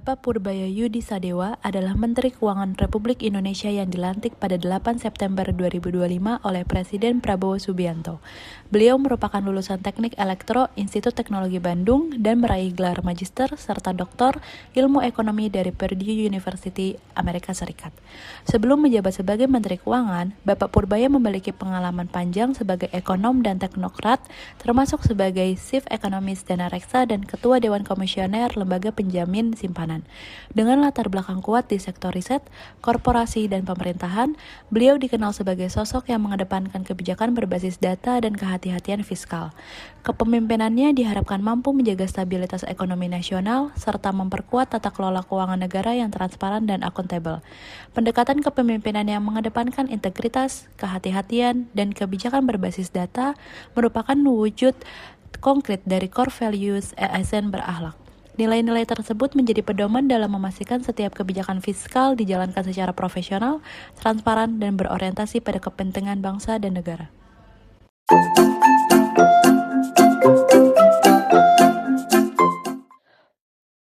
Bapak Purbaya Yudi Sadewa adalah Menteri Keuangan Republik Indonesia yang dilantik pada 8 September 2025 oleh Presiden Prabowo Subianto. Beliau merupakan lulusan Teknik Elektro Institut Teknologi Bandung dan meraih gelar Magister serta Doktor Ilmu Ekonomi dari Purdue University, Amerika Serikat. Sebelum menjabat sebagai Menteri Keuangan, Bapak Purbaya memiliki pengalaman panjang sebagai ekonom dan teknokrat, termasuk sebagai Chief Economist Dana Reksa dan Ketua Dewan Komisioner Lembaga Penjamin Simpanan. Dengan latar belakang kuat di sektor riset, korporasi, dan pemerintahan, beliau dikenal sebagai sosok yang mengedepankan kebijakan berbasis data dan kehati-hatian fiskal. Kepemimpinannya diharapkan mampu menjaga stabilitas ekonomi nasional, serta memperkuat tata kelola keuangan negara yang transparan dan akuntabel. Pendekatan kepemimpinan yang mengedepankan integritas, kehati-hatian, dan kebijakan berbasis data merupakan wujud konkret dari core values ASN berakhlak. Nilai-nilai tersebut menjadi pedoman dalam memastikan setiap kebijakan fiskal dijalankan secara profesional, transparan, dan berorientasi pada kepentingan bangsa dan negara.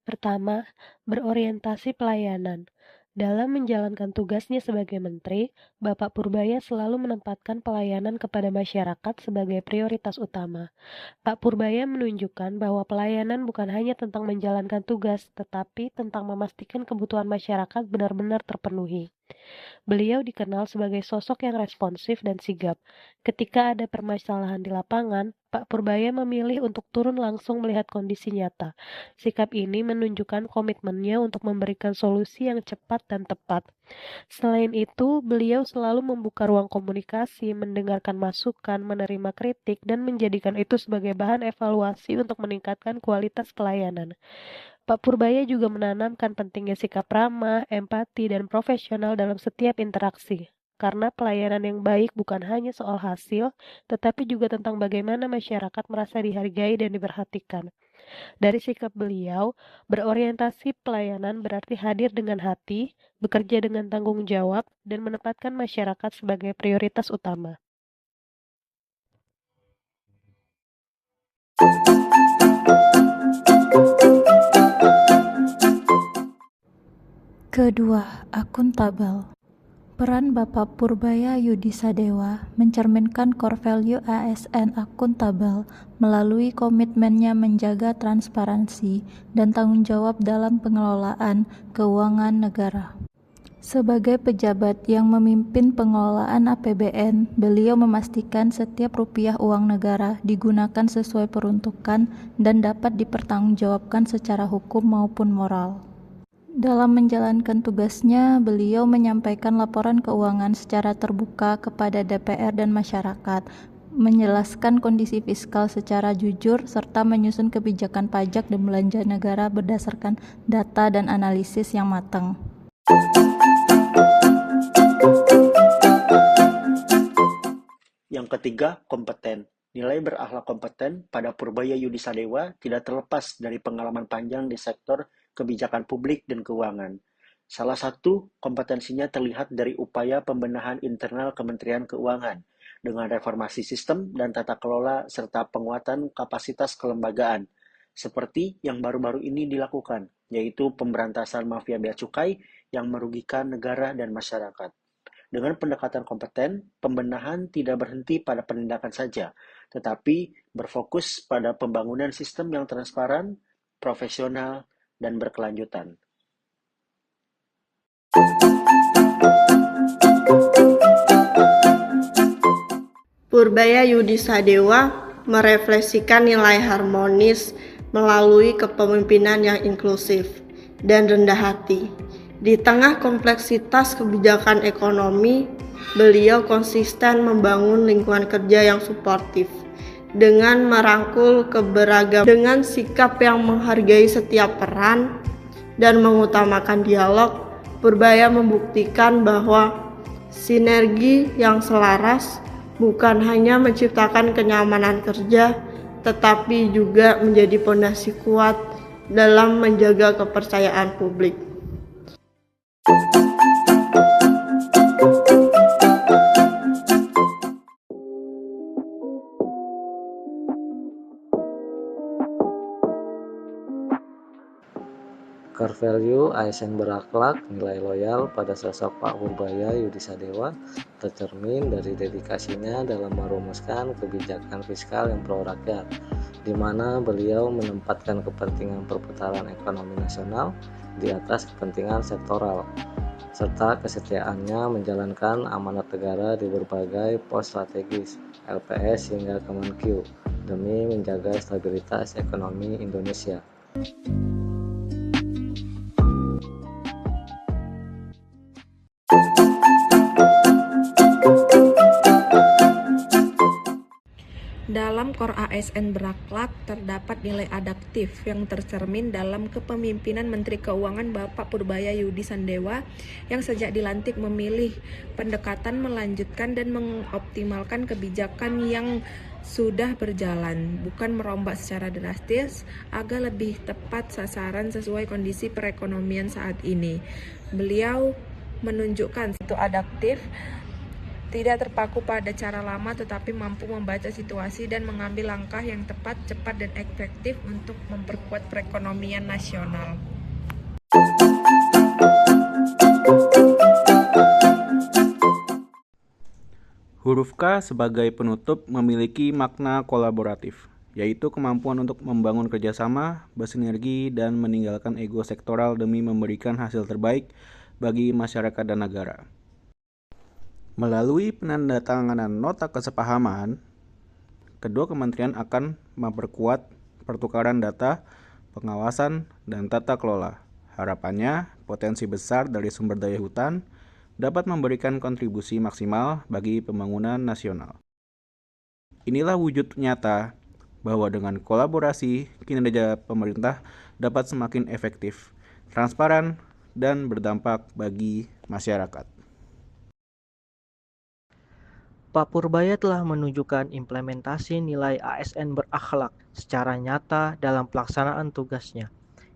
Pertama, berorientasi pelayanan. Dalam menjalankan tugasnya sebagai menteri, Bapak Purbaya selalu menempatkan pelayanan kepada masyarakat sebagai prioritas utama. Pak Purbaya menunjukkan bahwa pelayanan bukan hanya tentang menjalankan tugas, tetapi tentang memastikan kebutuhan masyarakat benar-benar terpenuhi. Beliau dikenal sebagai sosok yang responsif dan sigap. Ketika ada permasalahan di lapangan, Pak Purbaya memilih untuk turun langsung melihat kondisi nyata. Sikap ini menunjukkan komitmennya untuk memberikan solusi yang cepat dan tepat. Selain itu, beliau selalu membuka ruang komunikasi, mendengarkan masukan, menerima kritik, dan menjadikan itu sebagai bahan evaluasi untuk meningkatkan kualitas pelayanan. Pak Purbaya juga menanamkan pentingnya sikap ramah, empati, dan profesional dalam setiap interaksi. Karena pelayanan yang baik bukan hanya soal hasil, tetapi juga tentang bagaimana masyarakat merasa dihargai dan diperhatikan. Dari sikap beliau, berorientasi pelayanan berarti hadir dengan hati, bekerja dengan tanggung jawab, dan menempatkan masyarakat sebagai prioritas utama. Kedua, akuntabel. Peran Bapak Purbaya Yudi Sadewa mencerminkan core value ASN akuntabel melalui komitmennya menjaga transparansi dan tanggung jawab dalam pengelolaan keuangan negara. Sebagai pejabat yang memimpin pengelolaan APBN, beliau memastikan setiap rupiah uang negara digunakan sesuai peruntukan dan dapat dipertanggungjawabkan secara hukum maupun moral. Dalam menjalankan tugasnya, beliau menyampaikan laporan keuangan secara terbuka kepada DPR dan masyarakat, menjelaskan kondisi fiskal secara jujur, serta menyusun kebijakan pajak dan belanja negara berdasarkan data dan analisis yang matang. Yang ketiga, kompeten. Nilai berakhlak kompeten pada Purbaya Yudi Sadewa tidak terlepas dari pengalaman panjang di sektor kebijakan publik dan keuangan. Salah satu kompetensinya terlihat dari upaya pembenahan internal Kementerian Keuangan dengan reformasi sistem dan tata kelola serta penguatan kapasitas kelembagaan, seperti yang baru-baru ini dilakukan, yaitu pemberantasan mafia bea cukai yang merugikan negara dan masyarakat. Dengan pendekatan kompeten, pembenahan tidak berhenti pada penindakan saja, tetapi berfokus pada pembangunan sistem yang transparan, profesional, dan berkelanjutan. Purbaya Yudi Sadewa merefleksikan nilai harmonis melalui kepemimpinan yang inklusif dan rendah hati. Di tengah kompleksitas kebijakan ekonomi, beliau konsisten membangun lingkungan kerja yang suportif dengan merangkul keberagaman dengan sikap yang menghargai setiap peran dan mengutamakan dialog. Purbaya membuktikan bahwa sinergi yang selaras bukan hanya menciptakan kenyamanan kerja, tetapi juga menjadi fondasi kuat dalam menjaga kepercayaan publik. Core value ASN berakhlak, nilai loyal pada sosok Pak Purbaya Yudisadewa tercermin dari dedikasinya dalam merumuskan kebijakan fiskal yang pro rakyat, di mana beliau menempatkan kepentingan perputaran ekonomi nasional di atas kepentingan sektoral, serta kesetiaannya menjalankan amanat negara di berbagai pos strategis, LPS hingga Kemenq, demi menjaga stabilitas ekonomi Indonesia. Dalam Core ASN berakhlak terdapat nilai adaptif yang tercermin dalam kepemimpinan Menteri Keuangan Bapak Purbaya Yudisadewa yang sejak dilantik memilih pendekatan melanjutkan dan mengoptimalkan kebijakan yang sudah berjalan, bukan merombak secara drastis agar lebih tepat sasaran sesuai kondisi perekonomian saat ini. Beliau menunjukkan itu adaptif, tidak terpaku pada cara lama tetapi mampu membaca situasi dan mengambil langkah yang tepat, cepat, dan efektif untuk memperkuat perekonomian nasional. Huruf K sebagai penutup memiliki makna kolaboratif, yaitu kemampuan untuk membangun kerjasama, bersinergi, dan meninggalkan ego sektoral demi memberikan hasil terbaik bagi masyarakat dan negara. Melalui penandatanganan nota kesepahaman, kedua kementerian akan memperkuat pertukaran data, pengawasan, dan tata kelola. Harapannya, potensi besar dari sumber daya hutan dapat memberikan kontribusi maksimal bagi pembangunan nasional. Inilah wujud nyata bahwa dengan kolaborasi, kinerja pemerintah dapat semakin efektif, transparan, dan berdampak bagi masyarakat. Pak Purbaya telah menunjukkan implementasi nilai ASN berakhlak secara nyata dalam pelaksanaan tugasnya.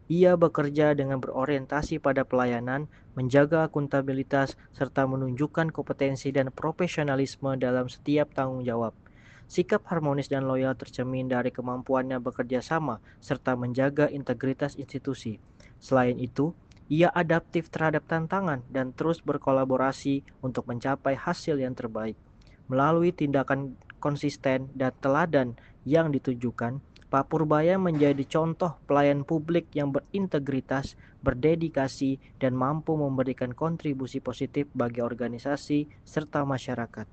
Ia bekerja dengan berorientasi pada pelayanan, menjaga akuntabilitas, serta menunjukkan kompetensi dan profesionalisme dalam setiap tanggung jawab. Sikap harmonis dan loyal tercermin dari kemampuannya bekerja sama serta menjaga integritas institusi. Selain itu, ia adaptif terhadap tantangan dan terus berkolaborasi untuk mencapai hasil yang terbaik. Melalui tindakan konsisten dan teladan yang ditujukan, Pak Purbaya menjadi contoh pelayan publik yang berintegritas, berdedikasi, dan mampu memberikan kontribusi positif bagi organisasi serta masyarakat.